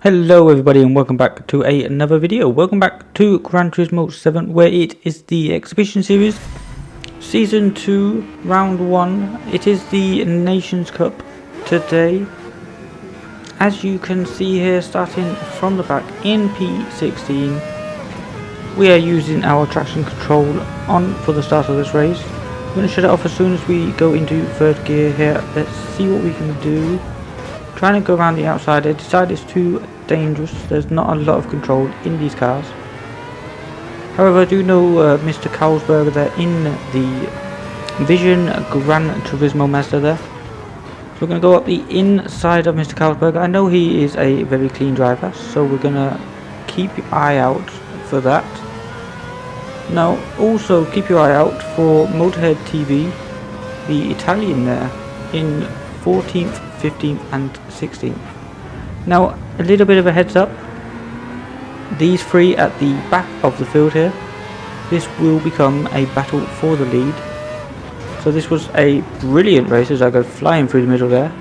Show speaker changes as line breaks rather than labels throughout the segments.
Hello everybody and welcome back to another video. Welcome back to Gran Turismo 7, where it is the exhibition series season 2 round 1. It is the Nations Cup today. As you can see here, starting from the back in P16, we are using our traction control on for the start of this race. I'm going to shut it off as soon as we go into third gear here. Let's see what we can do. Trying to go around the outside. I decided it's too dangerous. There's not a lot of control in these cars. However, I do know Mr. Carlsberg there in the Vision Gran Turismo Mazda there. So we're going to go up the inside of Mr. Carlsberg. I know he is a very clean driver, so we're going to keep your eye out for that. Now, also keep your eye out for Motorhead TV, the Italian there, in 14th, 15th and 16th. Now, a little bit of a heads up, these three at the back of the field here, this will become a battle for the lead. So this was a brilliant race as I go flying through the middle there.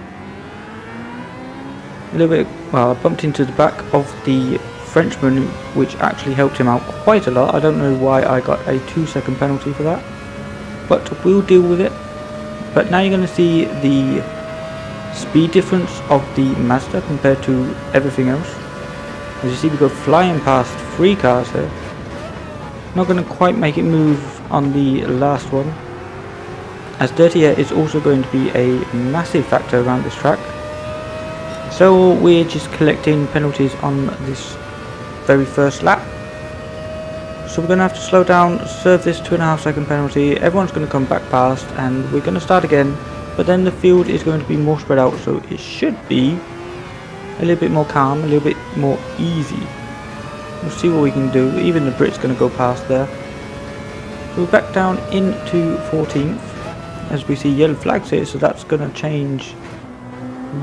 A little bit, well, I bumped into the back of the Frenchman, which actually helped him out quite a lot. I don't know why I got a 2-second penalty for that, but we'll deal with it. But now you're going to see the speed difference of the Mazda compared to everything else. As you see, we go flying past 3 cars here. Not going to quite make it move on the last one, as dirty air is also going to be a massive factor around this track. So we're just collecting penalties on this very first lap. So we're going to have to slow down, serve this 2.5-second penalty. Everyone's going to come back past and we're going to start again. But then the field is going to be more spread out, so it should be a little bit more calm, a little bit more easy. We'll see what we can do. Even the Brit's going to go past there. So we're back down into 14th, as we see yellow flags here, so that's going to change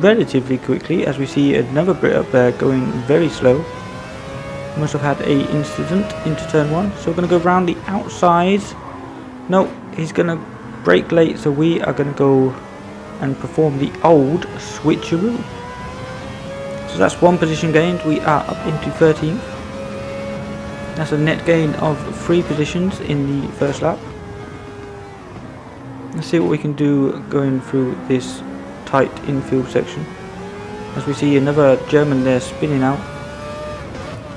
relatively quickly, as we see another Brit up there going very slow. Must have had a incident into turn 1, so we're going to go around the outside. No, he's going to brake late, so we are going to go and perform the old switcheroo. So that's 1 position gained. We are up into 13th. That's a net gain of 3 positions in the first lap. Let's see what we can do going through this tight infield section. As we see another German there spinning out.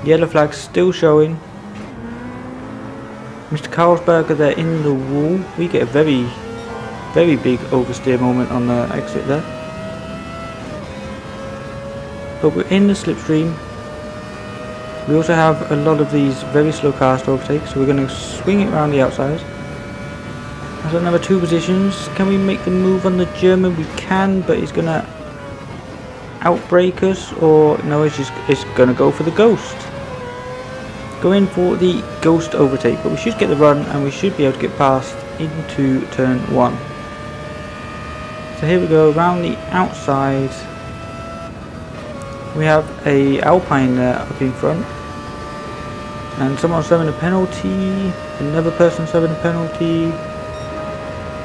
Yellow flag still showing. Mr. Carlsberg there in the wall. We get a very big oversteer moment on the exit there. But we're in the slipstream. We also have a lot of these very slow cars to overtake, so we're going to swing it around the outside. That's another 2 positions. Can we make the move on the German? We can, but he's going to outbrake us, or no, it's going to go for the ghost. Go in for the ghost overtake, but we should get the run and we should be able to get past into turn 1. So here we go, around the outside. We have a Alpine there up in front, and someone's serving a penalty, another person serving a penalty.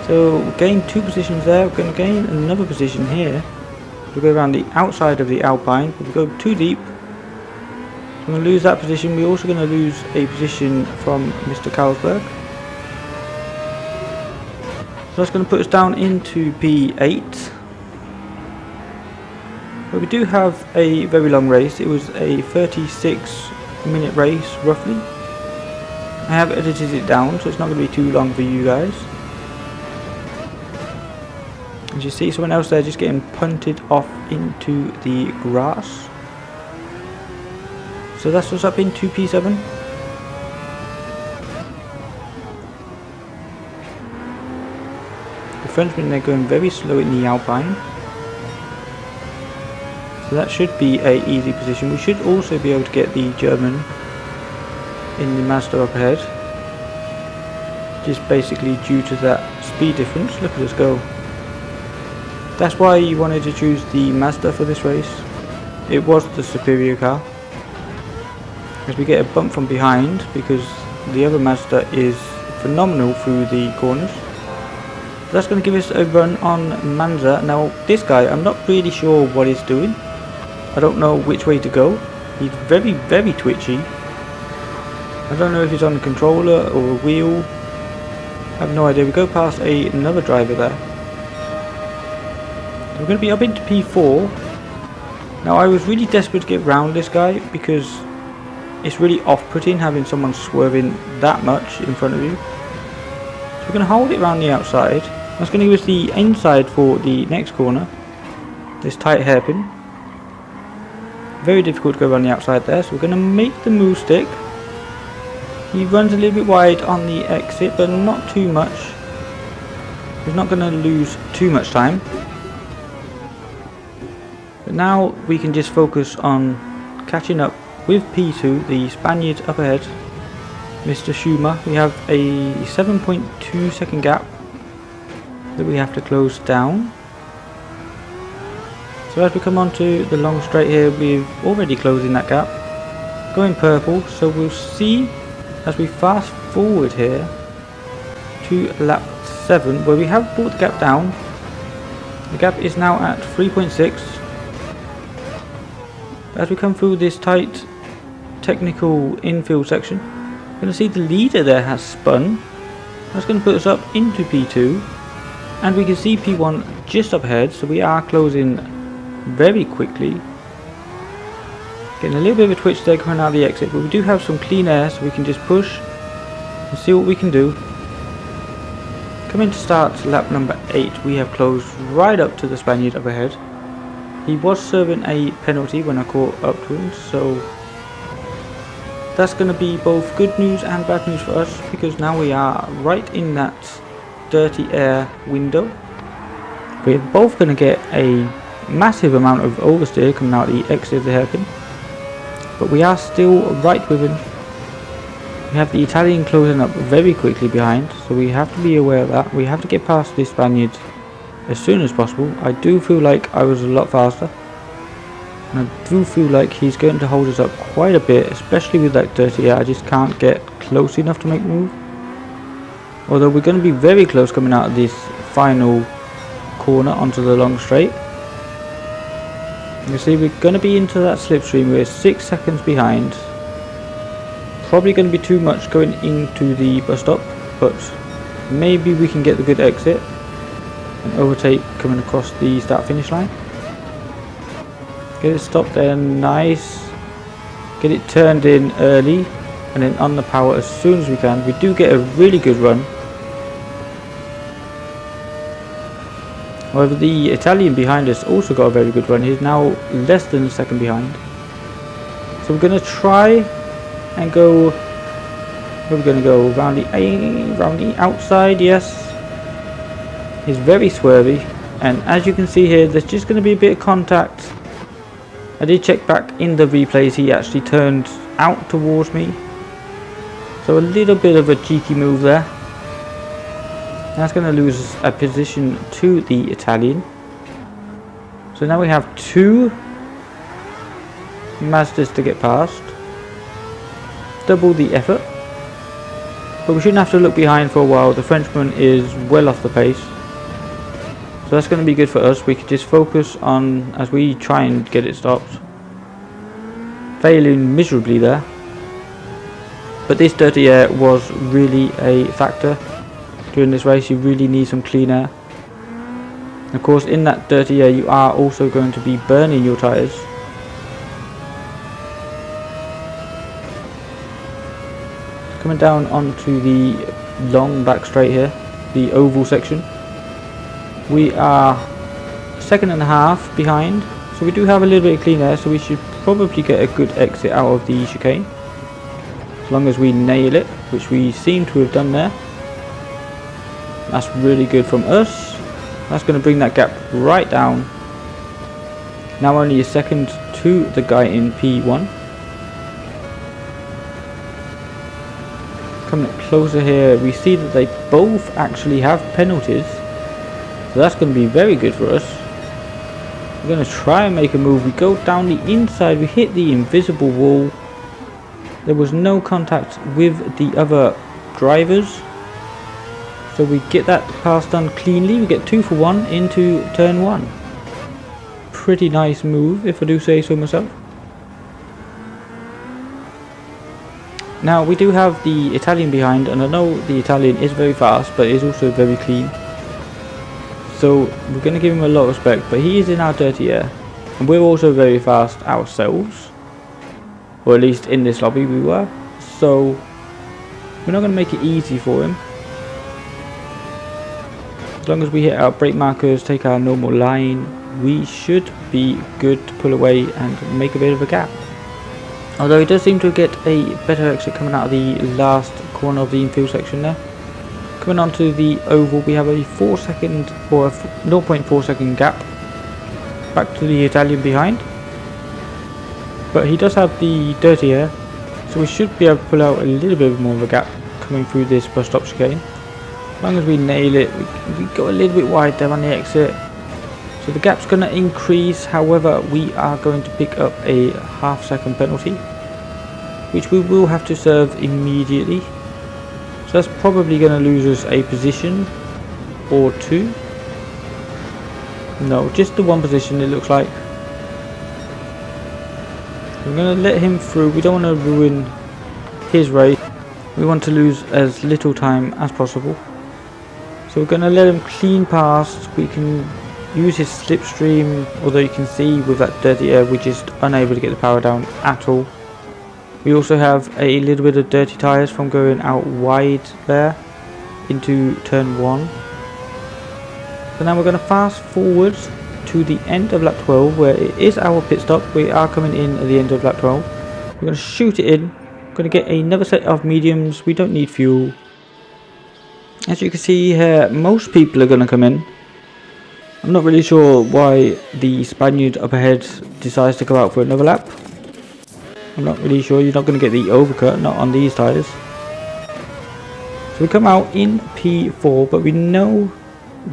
So we gained 2 positions there. We're going to gain another position here. We go around the outside of the Alpine, but we go too deep. We're going to lose that position. We're also going to lose a position from Mr. Carlsberg. So that's going to put us down into P8. But we do have a very long race. It was a 36-minute race, roughly. I have edited it down, so it's not going to be too long for you guys. As you see, someone else there just getting punted off into the grass. So that's what's up into P7. The Frenchman, they're going very slow in the Alpine. So that should be a easy position. We should also be able to get the German in the Mazda up ahead. Just basically due to that speed difference. Look at us go. That's why you wanted to choose the Mazda for this race. It was the superior car. As we get a bump from behind, because the other Mazda is phenomenal through the corners. So that's going to give us a run on Manza. Now this guy, I'm not really sure what he's doing. I don't know which way to go. He's very, very twitchy. I don't know if he's on a controller or a wheel. I have no idea. We go past another driver there. So we're going to be up into P4. Now I was really desperate to get round this guy because it's really off-putting having someone swerving that much in front of you. So we're going to hold it around the outside. That's going to give us the inside for the next corner. This tight hairpin. Very difficult to go around the outside there, so we're going to make the move stick. He runs a little bit wide on the exit, but not too much. He's not going to lose too much time. But now we can just focus on catching up with P2, the Spaniard up ahead, Mr. Schumer. We have a 7.2 second gap that we have to close down. So as we come onto the long straight here, we're already closing that gap, going purple. So we'll see as we fast forward here to lap 7, where we have brought the gap down. The gap is now at 3.6. As we come through this tight technical infield section, we're going to see the leader there has spun. That's going to put us up into P2, and we can see P1 just up ahead, so we are closing very quickly. Getting a little bit of a twitch there coming out of the exit, but we do have some clean air, so we can just push and see what we can do. Coming to start lap number 8, we have closed right up to the Spaniard up ahead. He was serving a penalty when I caught up to him, so that's going to be both good news and bad news for us, because now we are right in that dirty air window. We're both going to get a massive amount of oversteer coming out the exit of the hairpin, but we are still right with him. We have the Italian closing up very quickly behind, so we have to be aware of that. We have to get past this Spaniard as soon as possible. I do feel like I was a lot faster, and I do feel like he's going to hold us up quite a bit, especially with that dirty air. I just can't get close enough to make a move, although we're going to be very close coming out of this final corner onto the long straight. You see, we're going to be into that slipstream. We're 6 seconds behind. Probably going to be too much going into the bus stop, but maybe we can get the good exit and overtake coming across the start finish line. Get it stopped there, nice. Get it turned in early and then on the power as soon as we can. We do get a really good run. However, the Italian behind us also got a very good run. He's now less than a second behind. So we're going to try and go. Where are we going to go? Round the outside, yes. He's very swervy, and as you can see here, there's just going to be a bit of contact. I did check back in the replays, he actually turned out towards me. So a little bit of a cheeky move there. That's going to lose a position to the Italian. So now we have 2 Mazdas to get past. Double the effort. But we shouldn't have to look behind for a while. The Frenchman is well off the pace. So that's going to be good for us. We can just focus on as we try and get it stopped. Failing miserably there. But this dirty air was really a factor during this race. You really need some clean air. Of course, in that dirty air you are also going to be burning your tyres. Coming down onto the long back straight here, the oval section. We are 1.5 seconds behind, so we do have a little bit of clean air, so we should probably get a good exit out of the chicane. As long as we nail it, which we seem to have done there. That's really good from us. That's going to bring that gap right down. Now only a second to the guy in P1. Coming up closer here, we see that they both actually have penalties. So that's going to be very good for us. We're going to try and make a move. We go down the inside, we hit the invisible wall. There was no contact with the other drivers. So we get that pass done cleanly. We get 2 for 1 into turn 1. pretty nice move, if I do say so myself. Now we do have the Italian behind, and I know the Italian is very fast, but is also very clean. So we're going to give him a lot of respect, but he is in our dirty air, and we're also very fast ourselves, or at least in this lobby we were. So we're not going to make it easy for him. As long as we hit our brake markers, take our normal line, we should be good to pull away and make a bit of a gap. Although he does seem to get a better exit coming out of the last corner of the infield section there. Coming onto the oval, we have a 4 second or a 0.4 second gap back to the Italian behind. But he does have the dirty air, so we should be able to pull out a little bit more of a gap coming through this bus stop chicane. As long as we nail it, we go a little bit wide there on the exit. So the gap's going to increase, however we are going to pick up a half-second penalty, which we will have to serve immediately. So that's probably going to lose us a position or two. No, just the one position it looks like. We're going to let him through. We don't want to ruin his race. We want to lose as little time as possible. So we're going to let him clean past. We can use his slipstream, although you can see with that dirty air we're just unable to get the power down at all. We also have a little bit of dirty tyres from going out wide there into turn 1. So now we're going to fast forward to the end of lap 12, where it is our pit stop. We are coming in at the end of lap 12. We're going to shoot it in. We're going to get another set of mediums. We don't need fuel. As you can see here, most people are going to come in. I'm not really sure why the Spaniard up ahead decides to go out for another lap. I'm not really sure. You're not going to get the overcut, not on these tyres. So we come out in P4, but we know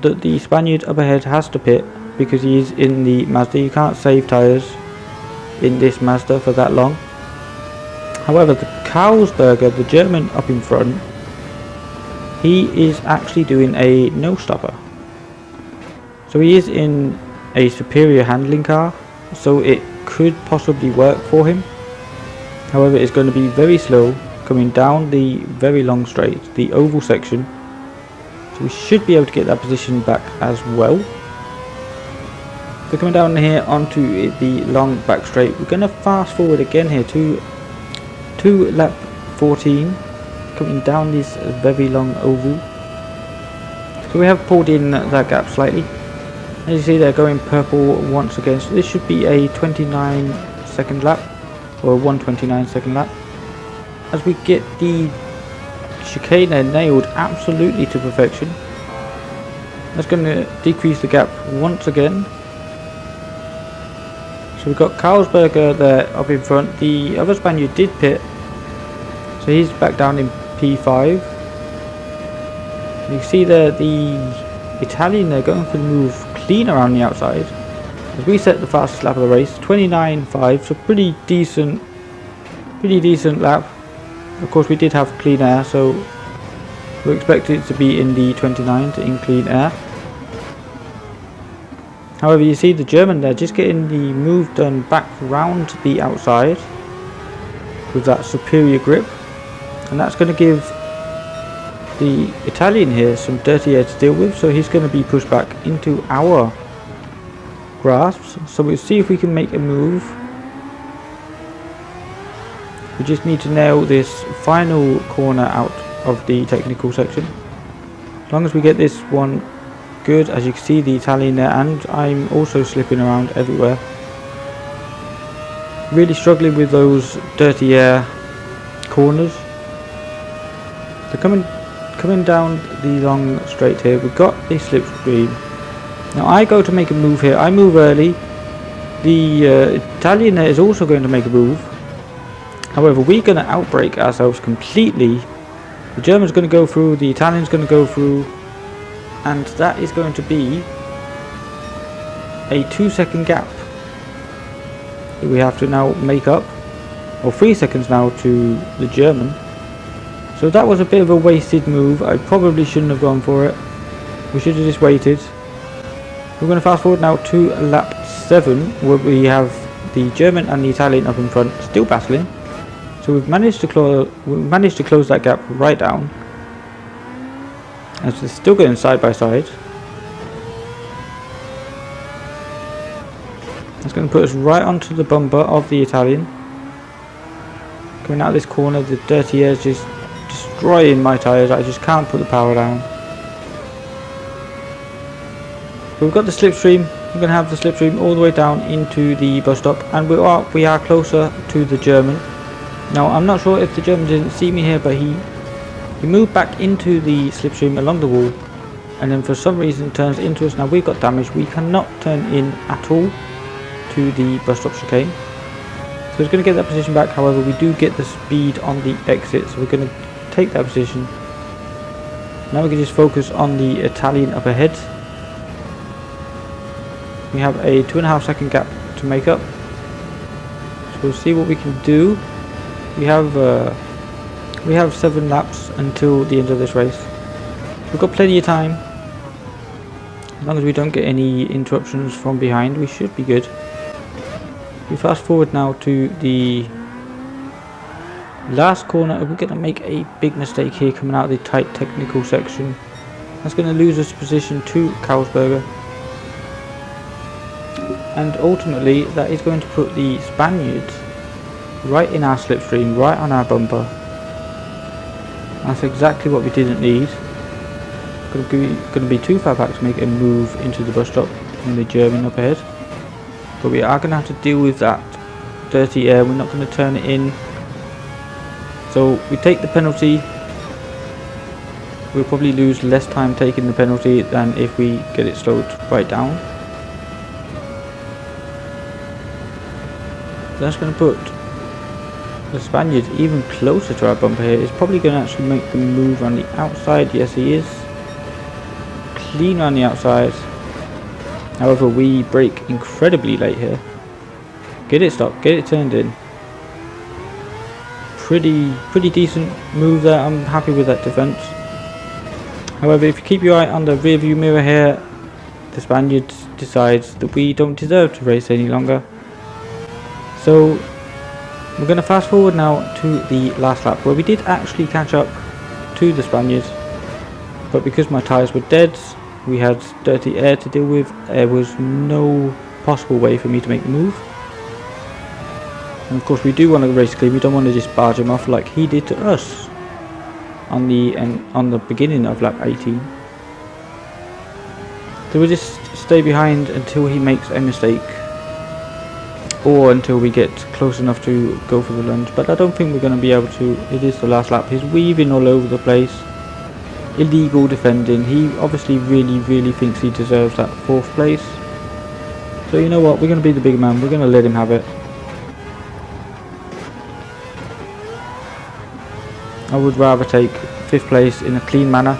that the Spaniard up ahead has to pit because he is in the Mazda. You can't save tyres in this Mazda for that long. However, the Karlsberger, the German up in front, he is actually doing a no-stopper. So he is in a superior handling car, so it could possibly work for him. However, it's going to be very slow coming down the very long straight, the oval section. So we should be able to get that position back as well. So coming down here onto the long back straight, we're going to fast forward again here to lap 14, coming down this very long oval. So we have pulled in that gap slightly. As you see, they're going purple once again, so this should be a 29-second lap, or a 1:29-second lap. As we get the chicane nailed absolutely to perfection. That's going to decrease the gap once again. So we've got Karlsberger there up in front. The other Spaniard did pit, so he's back down in P5. You can see there the Italian, they're going for the move clean around the outside. As we set the fastest lap of the race, 29.5, so pretty decent lap. Of course, we did have clean air, so we expected it to be in the 29s in clean air. However, you see the German there just getting the move done back round the outside with that superior grip, and that's going to give the Italian here some dirty air to deal with, so he's going to be pushed back into our grasps. So we'll see if we can make a move. We just need to nail this final corner out of the technical section. As long as we get this one good, as you can see the Italian there, and I'm also slipping around everywhere. Really struggling with those dirty air corners. So coming down the long straight here, we've got the slipstream. Now I go to make a move here. I move early. The Italian there is also going to make a move. However, we're going to outbrake ourselves completely. The German's going to go through, the Italian's going to go through, and that is going to be a 2-second gap that we have to now make up, or 3 seconds now to the German. So that was a bit of a wasted move. I probably shouldn't have gone for it. We should have just waited. We're going to fast forward now to lap 7, where we have the German and the Italian up in front, still battling. So we've managed to close that gap right down, as they're still going side by side. That's going to put us right onto the bumper of the Italian. Coming out of this corner, the dirty air is just destroying my tyres. I just can't put the power down. But we've got the slipstream. We're going to have the slipstream all the way down into the bus stop, and we are closer to the German. Now I'm not sure if the German didn't see me here, but he moved back into the slipstream along the wall, and then for some reason turns into us. Now we've got damage. We cannot turn in at all to the bus stop chicane. So it's going to get that position back. However, we do get the speed on the exit, so we're going to take that position. Now we can just focus on the Italian up ahead. We have a 2.5 second gap to make up, so we'll see what we can do. We have 7 laps until the end of this race. We've got plenty of time. As long as we don't get any interruptions from behind, we should be good. We fast forward now to the last corner. We're going to make a big mistake here coming out of the tight technical section. That's going to lose us position to Carlsberger, and ultimately that is going to put the Spaniards right in our slipstream, right on our bumper. That's exactly what we didn't need. Going to be too far back to make a move into the bus stop in the German up ahead. But we are going to have to deal with that dirty air. We're not going to turn it in. So we take the penalty. We'll probably lose less time taking the penalty than if we get it slowed right down. So that's going to put the Spaniard even closer to our bumper here. He's probably going to actually make the move on the outside. Yes, he is. Clean on the outside. However, we brake incredibly late here. Get it stopped, get it turned in. Pretty decent move there. I'm happy with that defense. However, if you keep your eye on the rear view mirror here, the Spaniard decides that we don't deserve to race any longer. So we're going to fast forward now to the last lap, where we did actually catch up to the Spaniards, but because my tyres were dead, we had dirty air to deal with. There was no possible way for me to make the move. And of course we do want to race clean. We don't want to just barge him off like he did to us on the beginning of lap 18. So we'll just stay behind until he makes a mistake, or until we get close enough to go for the lunge, but I don't think we're going to be able to. It is the last lap. He's weaving all over the place. Illegal defending. He obviously really thinks he deserves that 4th place. So you know what, we're going to be the bigger man. We're going to let him have it. I would rather take 5th place in a clean manner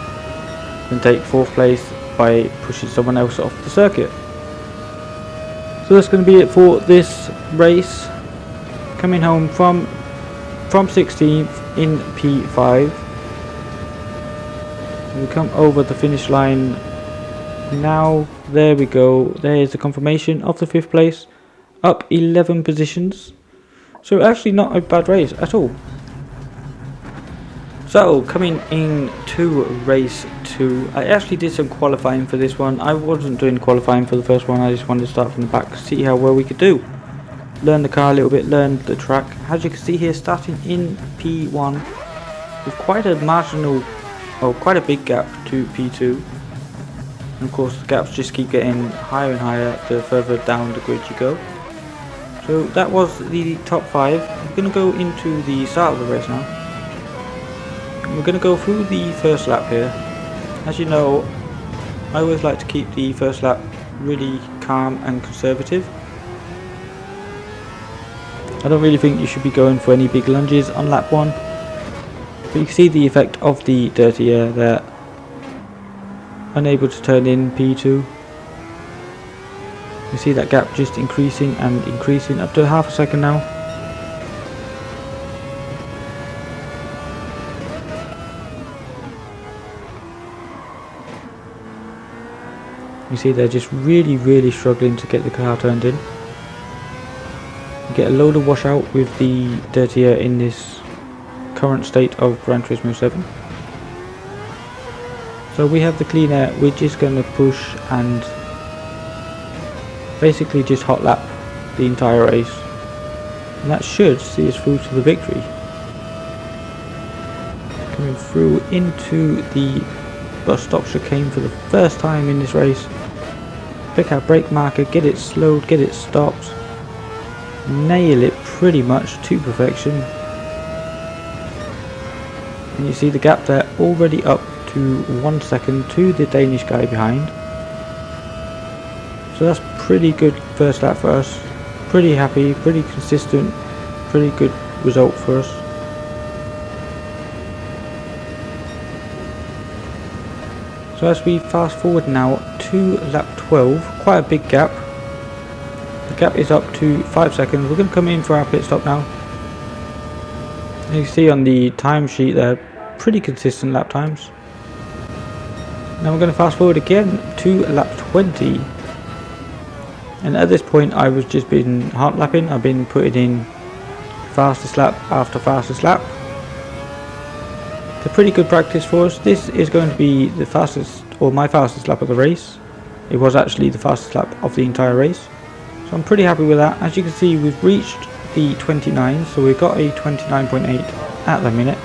than take 4th place by pushing someone else off the circuit. So that's going to be it for this race. Coming home from 16th in P5. We come over the finish line now. There we go. There's the confirmation of the 5th place, up 11 positions. So actually not a bad race at all. So coming into race 2, I actually did some qualifying for this one. I wasn't doing qualifying for the first one. I just wanted to start from the back, see how well we could do, learn the car a little bit, learn the track. As you can see here, starting in P1 with quite a marginal, quite a big gap to P2, and of course the gaps just keep getting higher and higher the further down the grid you go. So that was the top 5. We're going to go into the start of the race now. We're going to go through the first lap here. As you know, I always like to keep the first lap really calm and conservative. I don't really think you should be going for any big lunges on lap 1. But you can see the effect of the dirty air there. Unable to turn in P2. You see that gap just increasing and increasing up to half a second now. You see they're just really struggling to get the car turned in. You get a load of washout with the dirty air in this current state of Gran Turismo 7. So we have the clean air, which is going to push and basically just hot lap the entire race. And that should see us through to the victory. Coming through into the bus stop chicane for the first time in this race. Pick our brake marker, get it slowed, get it stopped. Nail it pretty much to perfection. And you see the gap there already up to 1 second to the Danish guy behind. So that's pretty good first lap for us. Pretty happy, pretty consistent, pretty good result for us. So as we fast forward now to lap 12, quite a big gap. The gap is up to 5 seconds. We're going to come in for our pit stop now. And you can see on the timesheet there, pretty consistent lap times. Now we're going to fast forward again to lap 20. And at this point I was just been hot lapping. I've been putting in fastest lap after fastest lap. It's a pretty good practice for us. This is going to be the fastest, or my fastest lap of the race. It was actually the fastest lap of the entire race. So I'm pretty happy with that. As you can see, we've reached the 29, so we've got a 29.8 at the minute.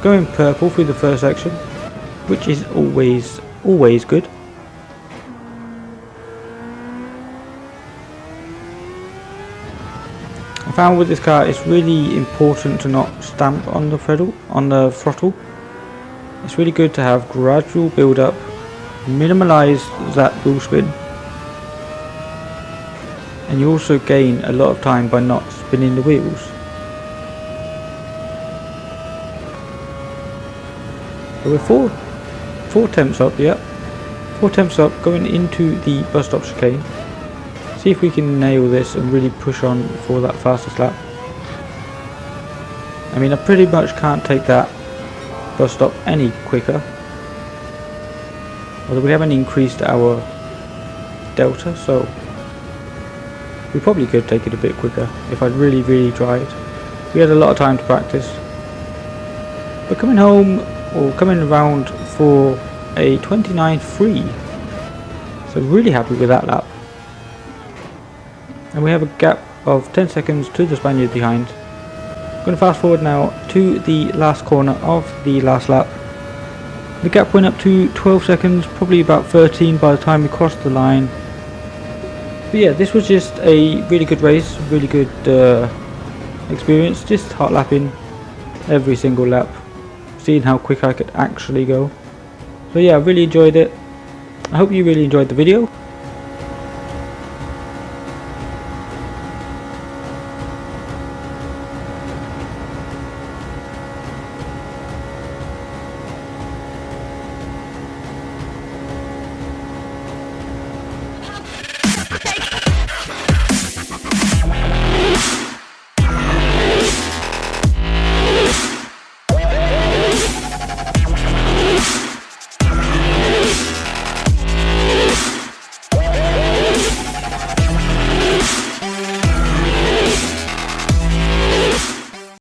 Going purple through the first section, which is always good. I found with this car it's really important to not stamp on the throttle. It's really good to have gradual build up, minimize that wheel spin, and you also gain a lot of time by not spinning the wheels. So we're four temps up, yep. 4 temps up going into the bus stop chicane. See if we can nail this and really push on for that fastest lap. I mean, I pretty much can't take that bus stop any quicker. Although we haven't increased our delta, so we probably could take it a bit quicker if I'd really tried. We had a lot of time to practice. But coming home, or coming around for a 29.3. So really happy with that lap. And we have a gap of 10 seconds to the Spaniard behind. I'm going to fast forward now to the last corner of the last lap. The gap went up to 12 seconds, probably about 13 by the time we crossed the line. But yeah, this was just a really good race, really good experience, just hot lapping every single lap, seeing how quick I could actually go. So yeah, I really enjoyed it. I hope you really enjoyed the video.